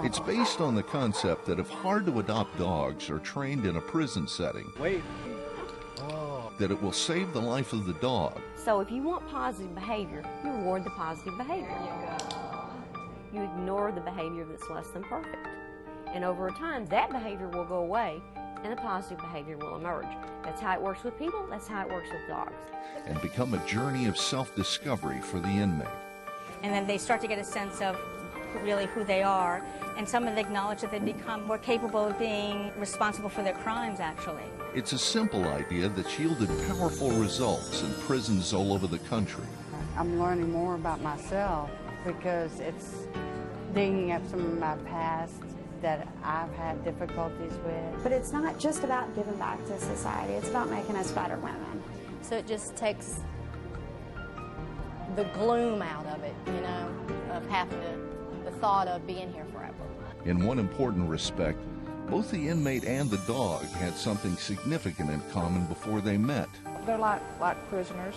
It's based on the concept that if hard-to-adopt dogs are trained in a prison setting, that it will save the life of the dog. So if you want positive behavior, you reward the positive behavior. You ignore the behavior that's less than perfect. And over time, that behavior will go away and the positive behavior will emerge. That's how it works with people, that's how it works with dogs. And become a journey of self-discovery for the inmate. And then they start to get a sense of really who they are, and some of them acknowledge that they become more capable of being responsible for their crimes, actually. It's a simple idea that's yielded powerful results in prisons all over the country. I'm learning more about myself because it's digging up some of my past that I've had difficulties with. But it's not just about giving back to society, it's about making us better women. So it just takes the gloom out of it, you know, of having the thought of being here forever. In one important respect, both the inmate and the dog had something significant in common before they met. They're like prisoners.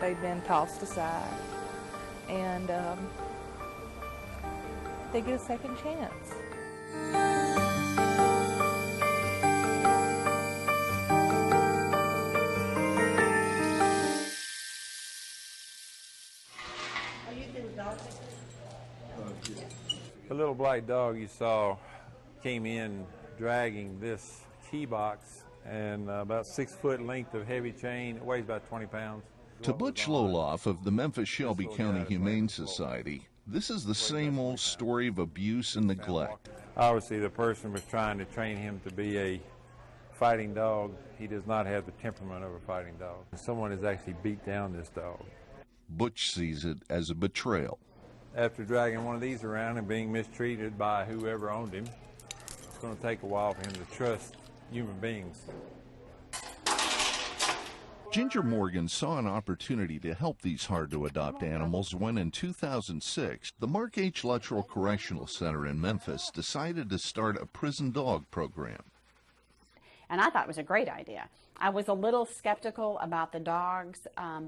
They've been tossed aside, and they get a second chance. The little black dog you saw came in dragging this key box and about 6 foot length of heavy chain. It weighs about 20 pounds. To Butch Loloff of the Memphis-Shelby County Humane Society, this is the same old story of abuse and neglect. Obviously, the person was trying to train him to be a fighting dog. He does not have the temperament of a fighting dog. Someone has actually beat down this dog. Butch sees it as a betrayal. After dragging one of these around and being mistreated by whoever owned him, it's going to take a while for him to trust human beings. Ginger Morgan saw an opportunity to help these hard-to-adopt animals when, in 2006, the Mark H. Luttrell Correctional Center in Memphis decided to start a prison dog program. And I thought it was a great idea. I was a little skeptical about the dogs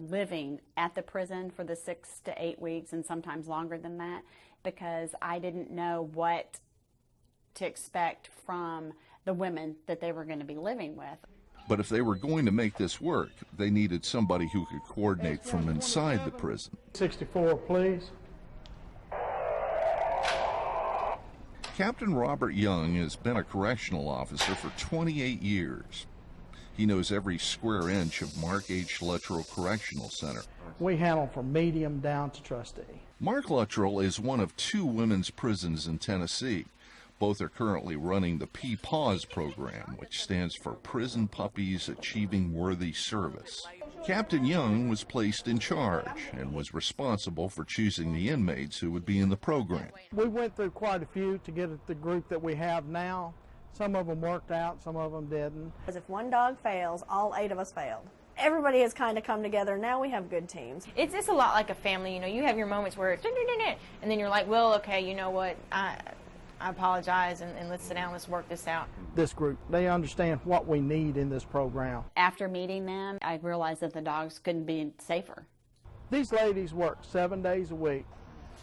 living at the prison for the 6 to 8 weeks and sometimes longer than that, because I didn't know what to expect from the women that they were going to be living with. But if they were going to make this work, they needed somebody who could coordinate from inside the prison. 64, please. Captain Robert Young has been a correctional officer for 28 years. He knows every square inch of Mark H. Luttrell Correctional Center. We handle from medium down to trustee. Mark Luttrell is one of 2 women's prisons in Tennessee. Both are currently running the PPAWS program, which stands for Prison Puppies Achieving Worthy Service. Captain Young was placed in charge and was responsible for choosing the inmates who would be in the program. We went through quite a few to get the group that we have now. Some of them worked out, some of them didn't. Because if one dog fails, all 8 of us failed. Everybody has kind of come together. Now we have good teams. It's a lot like a family. You know, you have your moments where it's and then you're like, well, okay, you know what, I apologize, and let's sit down, let's work this out. This group, they understand what we need in this program. After meeting them, I realized that the dogs couldn't be safer. These ladies work 7 days a week,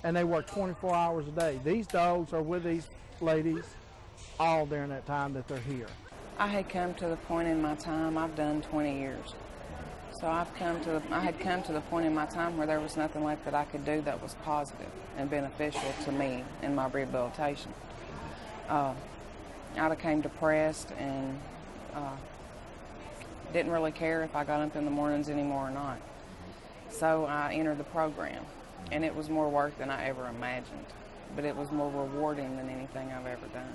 and they work 24 hours a day. These dogs are with these ladies all during that time that they're here. I had come to the point in my time, I've done 20 years. So I had come to the point in my time where there was nothing left that I could do that was positive and beneficial to me in my rehabilitation. I became depressed and didn't really care if I got up in the mornings anymore or not. So I entered the program, and it was more work than I ever imagined, but it was more rewarding than anything I've ever done.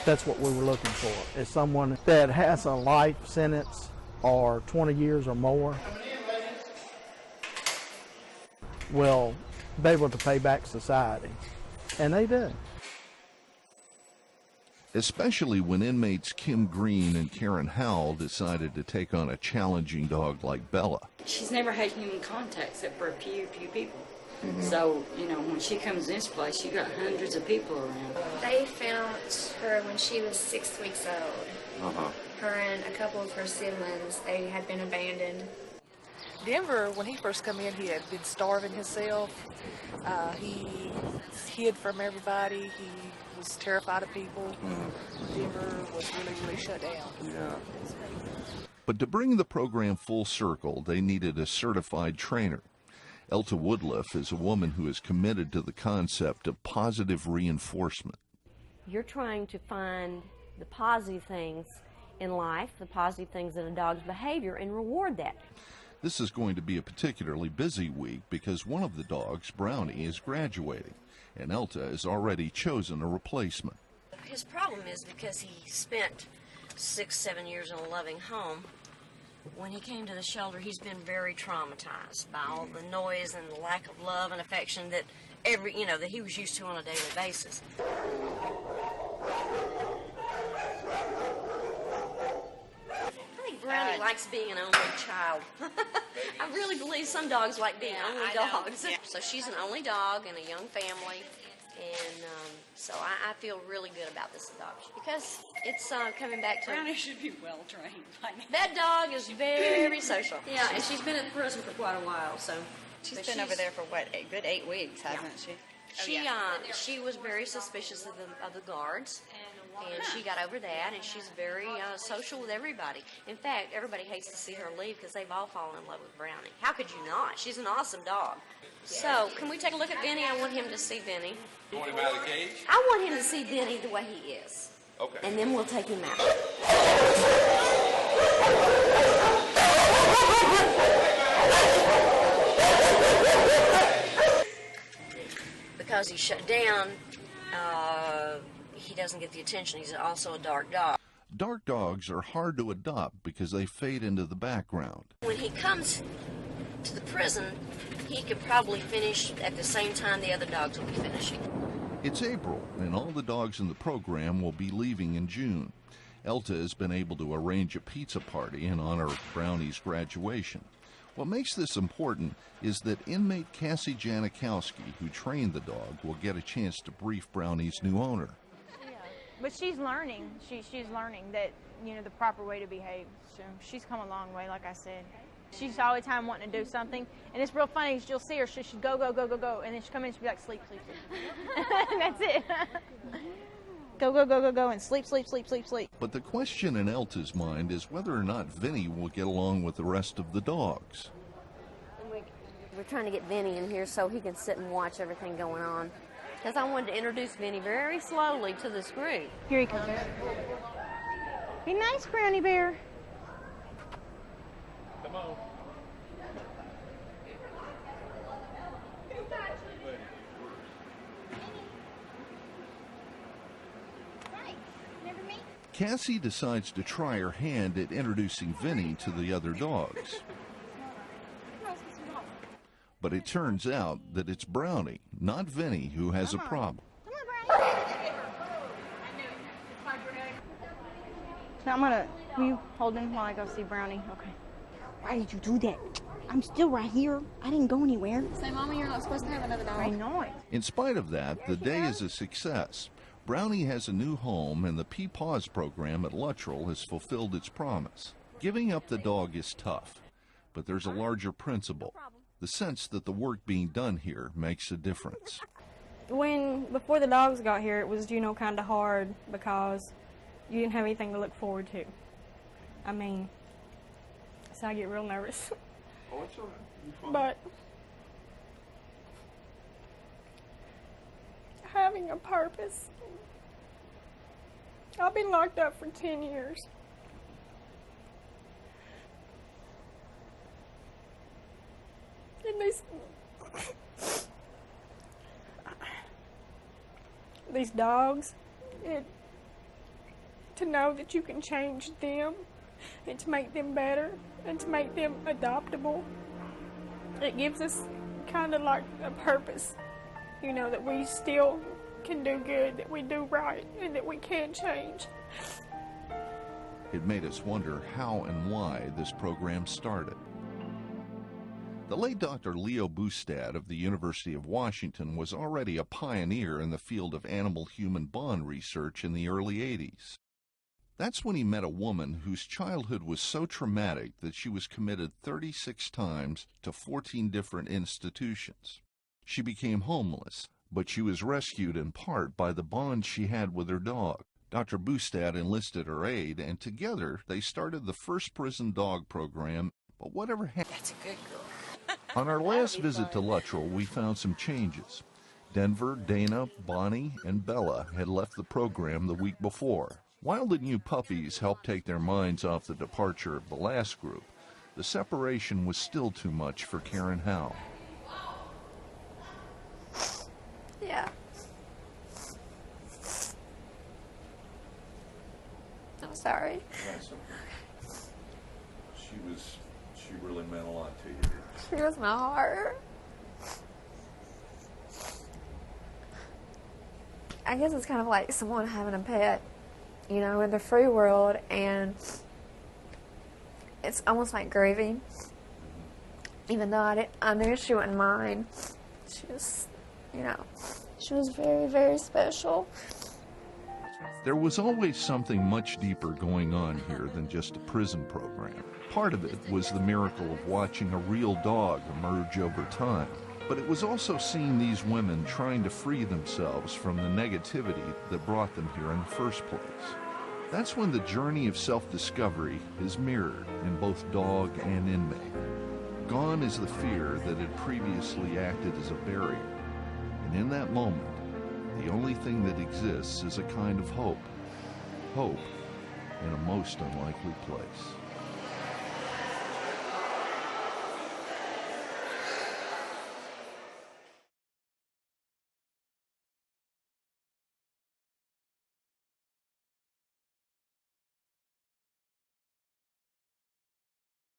That's what we were looking for, is someone that has a life sentence or 20 years or more will be able to pay back society, and they do. Especially when inmates Kim Green and Karen Howell decided to take on a challenging dog like Bella. She's never had human contact except for a few people. So, you know, when she comes in this place, you got hundreds of people around. They found her when she was 6 weeks old. Her and a couple of her siblings, they had been abandoned. Denver, when he first come in, he had been starving himself. He hid from everybody. He was terrified of people. Denver was really shut down. Yeah. But to bring the program full circle, they needed a certified trainer. Elta Woodliff is a woman who is committed to the concept of positive reinforcement. You're trying to find the positive things in life, the positive things in a dog's behavior, and reward that. This is going to be a particularly busy week because one of the dogs, Brownie, is graduating, and Elta has already chosen a replacement. His problem is because he spent 6-7 years in a loving home. When he came to the shelter, he's been very traumatized by all the noise and the lack of love and affection that that he was used to on a daily basis. I think Brownie likes being an only child. I really believe some dogs like being only dogs. So she's an only dog in a young family, and so I feel really good about this adoption because it's coming back to... Brownie should be well trained by now. That dog is very social. Yeah, and she's been in prison for quite a while, so... She's been over there for, what, a good 8 weeks, hasn't she? She was very suspicious of the guards, and she got over that, and she's very social with everybody. In fact, everybody hates to see her leave because they've all fallen in love with Brownie. How could you not? She's an awesome dog. So, can we take a look at Vinny? I want him to see Vinny. You want him out of the cage? I want him to see Vinny the way he is. Okay. And then we'll take him out. Because he's shut down, he doesn't get the attention. He's also a dark dog. Dark dogs are hard to adopt because they fade into the background. When he comes to the prison, he could probably finish at the same time the other dogs will be finishing. It's April, and all the dogs in the program will be leaving in June. Elta has been able to arrange a pizza party in honor of Brownie's graduation. What makes this important is that inmate Cassie Janikowski, who trained the dog, will get a chance to brief Brownie's new owner. But she's learning. She's learning that, the proper way to behave. So she's come a long way, like I said. She's all the time wanting to do something. And it's real funny. You'll see her. She'll go, go, go, go, go. And then she'll come in and she'll be like, sleep, sleep, sleep. And that's it. Go, go, go, go, go, and sleep, sleep, sleep, sleep, sleep. But the question in Elta's mind is whether or not Vinny will get along with the rest of the dogs. We're trying to get Vinny in here so he can sit and watch everything going on. Because I wanted to introduce Vinny very slowly to this group. Here he comes. Be nice, Brownie Bear. Come on. Cassie decides to try her hand at introducing Vinny to the other dogs. But it turns out that it's Brownie, not Vinny, who has a problem. Now will you hold him while I go see Brownie? Okay. Why did you do that? I'm still right here. I didn't go anywhere. Say, Mama, you're not supposed to have another dog. I know it. In spite of that, the day is a success. Brownie has a new home, and the Puppies program at Luttrell has fulfilled its promise. Giving up the dog is tough, but there's a larger principle. The sense that the work being done here makes a difference. Before the dogs got here, it was, kind of hard because you didn't have anything to look forward to. So I get real nervous. Oh, it's all right. But having a purpose. I've been locked up for 10 years. And these dogs, to know that you can change them and to make them better and to make them adoptable, it gives us kind of like a purpose, that we still can do good, that we do right, and that we can change. It made us wonder how and why this program started. The late Dr. Leo Bustad of the University of Washington was already a pioneer in the field of animal-human bond research in the early 80s. That's when he met a woman whose childhood was so traumatic that she was committed 36 times to 14 different institutions. She became homeless, but she was rescued in part by the bond she had with her dog. Dr. Bustad enlisted her aid, and together they started the first prison dog program. But whatever happened? That's a good girl. On our last visit to Luttrell, we found some changes. Denver, Dana, Bonnie, and Bella had left the program the week before. While the new puppies helped take their minds off the departure of the last group, the separation was still too much for Karen Howell. Yeah. I'm sorry. That's okay. She really meant a lot to you. She was my heart. I guess it's kind of like someone having a pet, you know, in the free world, and it's almost like grieving. Even though I knew she wouldn't mind. She was, you know, she was very, very special. There was always something much deeper going on here than just a prison program. Part of it was the miracle of watching a real dog emerge over time. But it was also seeing these women trying to free themselves from the negativity that brought them here in the first place. That's when the journey of self-discovery is mirrored in both dog and inmate. Gone is the fear that had previously acted as a barrier. And in that moment, the only thing that exists is a kind of hope. Hope in a most unlikely place.